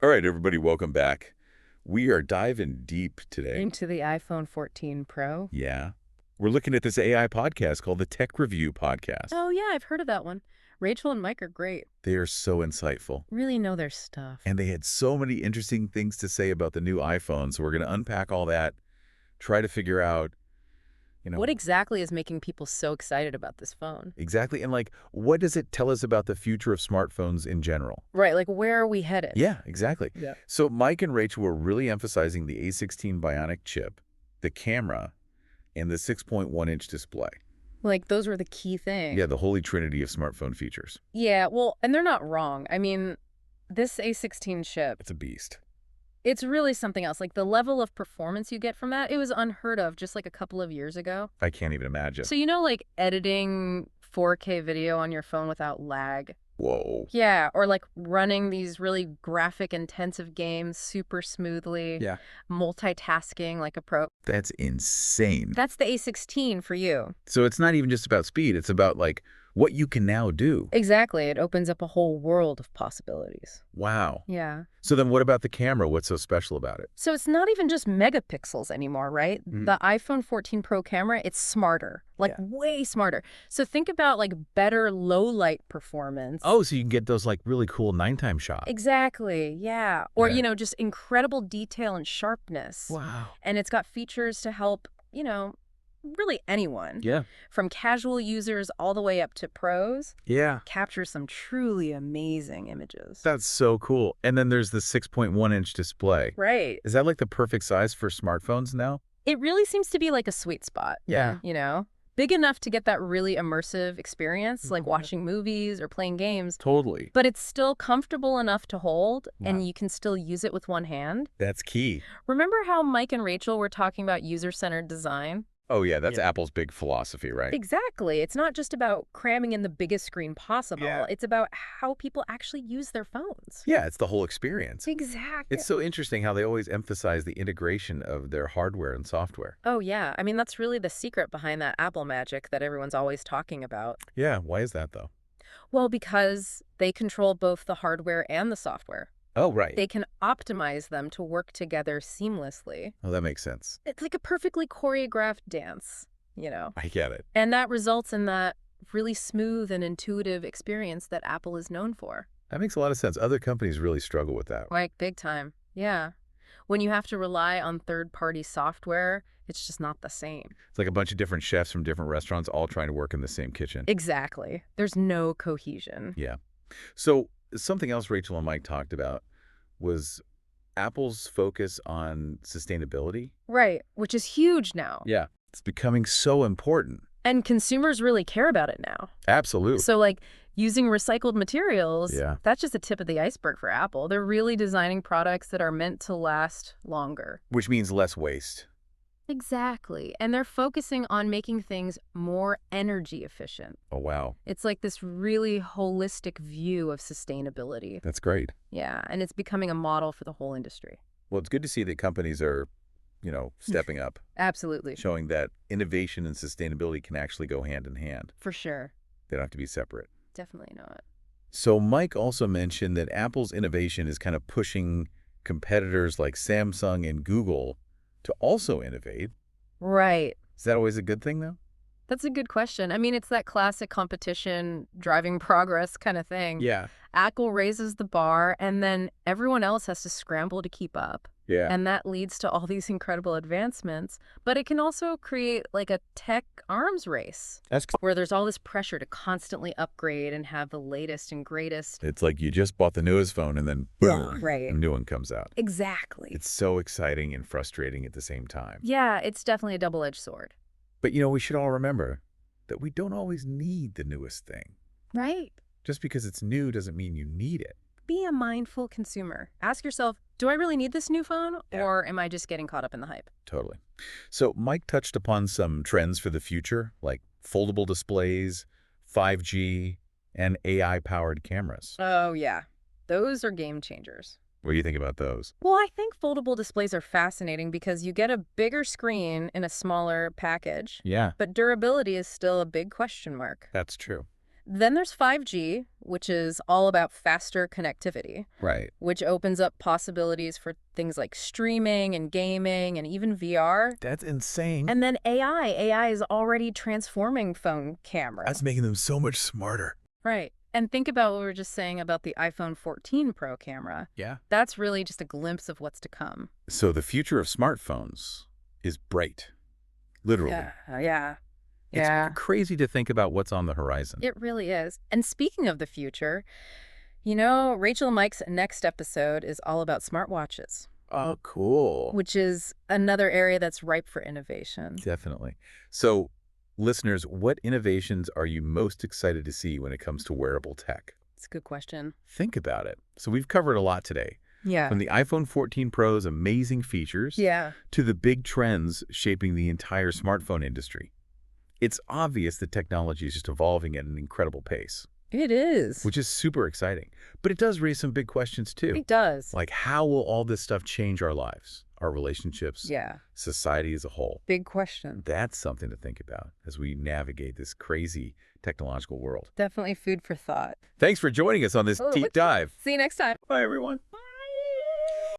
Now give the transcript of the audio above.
All right, everybody, welcome back. We are diving deep today. Into the iPhone 14 Pro? Yeah. We're looking at this AI podcast called the Tech Review Podcast. Oh, yeah, I've heard of that one. Rachel and Mike are great. They are so insightful. Really know their stuff. And they had so many interesting things to say about the new iPhone. So we're going to unpack all that, try to figure out, What exactly is making people so excited about this phone? exactly. And what does it tell us about the future of smartphones in general? Right, like where are we headed? Yeah, exactly. Yeah. So Mike and Rachel were really emphasizing the A16 Bionic chip, the camera, and the 6.1-inch display. Like those were the key things. Yeah, the holy trinity of smartphone features. Yeah, well, and they're not wrong. I mean, this A16 chip, It's a beast. it's really something else. Like the level of performance you get from that, it was unheard of just like a couple of years ago. I can't even imagine. So like editing 4K video on your phone without lag. Whoa. Yeah, or like running these really graphic intensive games super smoothly. Yeah. Multitasking like a pro. That's insane. That's the A16 for you. So it's not even just about speed. It's about what you can now do. Exactly. It opens up a whole world of possibilities. Wow. Yeah. So then what about the camera? What's so special about it? So it's not even just megapixels anymore, right? The iPhone 14 Pro camera, it's smarter, way smarter. So think about better low light performance. Oh, so you can get those really cool nighttime shots. Exactly. Yeah. Or, Yeah. just incredible detail and sharpness. Wow. And it's got features to help, really anyone. Yeah. From casual users all the way up to pros. Yeah. Capture some truly amazing images. That's so cool. And then there's the 6.1-inch display. Right. Is that the perfect size for smartphones now? It really seems to be like a sweet spot. Yeah. Big enough to get that really immersive experience, like watching movies or playing games. Totally. But it's still comfortable enough to hold, Wow. and you can still use it with one hand. That's key. Remember how Mike and Rachel were talking about user-centered design? Oh, yeah. That's Apple's big philosophy, right? Exactly. It's not just about cramming in the biggest screen possible. Yeah. It's about how people actually use their phones. Yeah, it's the whole experience. Exactly. It's so interesting how they always emphasize the integration of their hardware and software. Oh, yeah. I mean, that's really the secret behind that Apple magic that everyone's always talking about. Yeah, why is that, though? Well, because they control both the hardware and the software. Oh, right. They can optimize them to work together seamlessly. Oh, that makes sense. It's like a perfectly choreographed dance, I get it. And that results in that really smooth and intuitive experience that Apple is known for. That makes a lot of sense. Other companies really struggle with that. Big time. Yeah. When you have to rely on third-party software, it's just not the same. It's like a bunch of different chefs from different restaurants all trying to work in the same kitchen. Exactly. There's no cohesion. Yeah. So something else Rachel and Mike talked about was Apple's focus on sustainability. Right, which is huge now. Yeah. It's becoming so important. And consumers really care about it now. Absolutely. So using recycled materials, Yeah. that's just the tip of the iceberg for Apple. They're really designing products that are meant to last longer. Which means less waste. Exactly. And they're focusing on making things more energy efficient. Oh, wow. It's like this really holistic view of sustainability. That's great. Yeah, and it's becoming a model for the whole industry. Well, it's good to see that companies are, stepping up, Absolutely. showing that innovation and sustainability can actually go hand in hand. For sure. They don't have to be separate. Definitely not. So Mike also mentioned that Apple's innovation is kind of pushing competitors like Samsung and Google to also innovate. Right. Is that always a good thing, though? That's a good question. I mean, it's that classic competition, driving progress kind of thing. Yeah. Apple raises the bar, and then everyone else has to scramble to keep up. Yeah. And that leads to all these incredible advancements. But it can also create a tech arms race where there's all this pressure to constantly upgrade and have the latest and greatest. It's like you just bought the newest phone and then boom, Right. a new one comes out. Exactly. It's so exciting and frustrating at the same time. Yeah, it's definitely a double-edged sword. But, we should all remember that we don't always need the newest thing. Right. Just because it's new doesn't mean you need it. Be a mindful consumer. Ask yourself, do I really need this new phone, Yeah. or am I just getting caught up in the hype? Totally. So Mike touched upon some trends for the future, like foldable displays, 5G, and AI-powered cameras. Oh, yeah. Those are game changers. What do you think about those? Well, I think foldable displays are fascinating because you get a bigger screen in a smaller package, Yeah, but durability is still a big question mark. that's true. Then there's 5G, which is all about faster connectivity, Right. which opens up possibilities for things like streaming and gaming and even VR. That's insane. And then AI. AI is already transforming phone cameras. That's making them so much smarter. Right. And think about what we were just saying about the iPhone 14 Pro camera. Yeah. That's really just a glimpse of what's to come. So the future of smartphones is bright. Literally. Yeah. It's crazy to think about what's on the horizon. It really is. And speaking of the future, you know, Rachel and Mike's next episode is all about smartwatches. Oh, cool. Which is another area that's ripe for innovation. Definitely. So, listeners, what innovations are you most excited to see when it comes to wearable tech? It's a good question. Think about it. So we've covered a lot today. Yeah. From the iPhone 14 Pro's amazing features to the big trends shaping the entire smartphone industry. It's obvious that technology is just evolving at an incredible pace. It is. Which is super exciting. But it does raise some big questions, too. It does. Like, how will all this stuff change our lives, our relationships, society as a whole? Big question. That's something to think about as we navigate this crazy technological world. Definitely food for thought. Thanks for joining us on this deep dive. See you next time. Bye, everyone.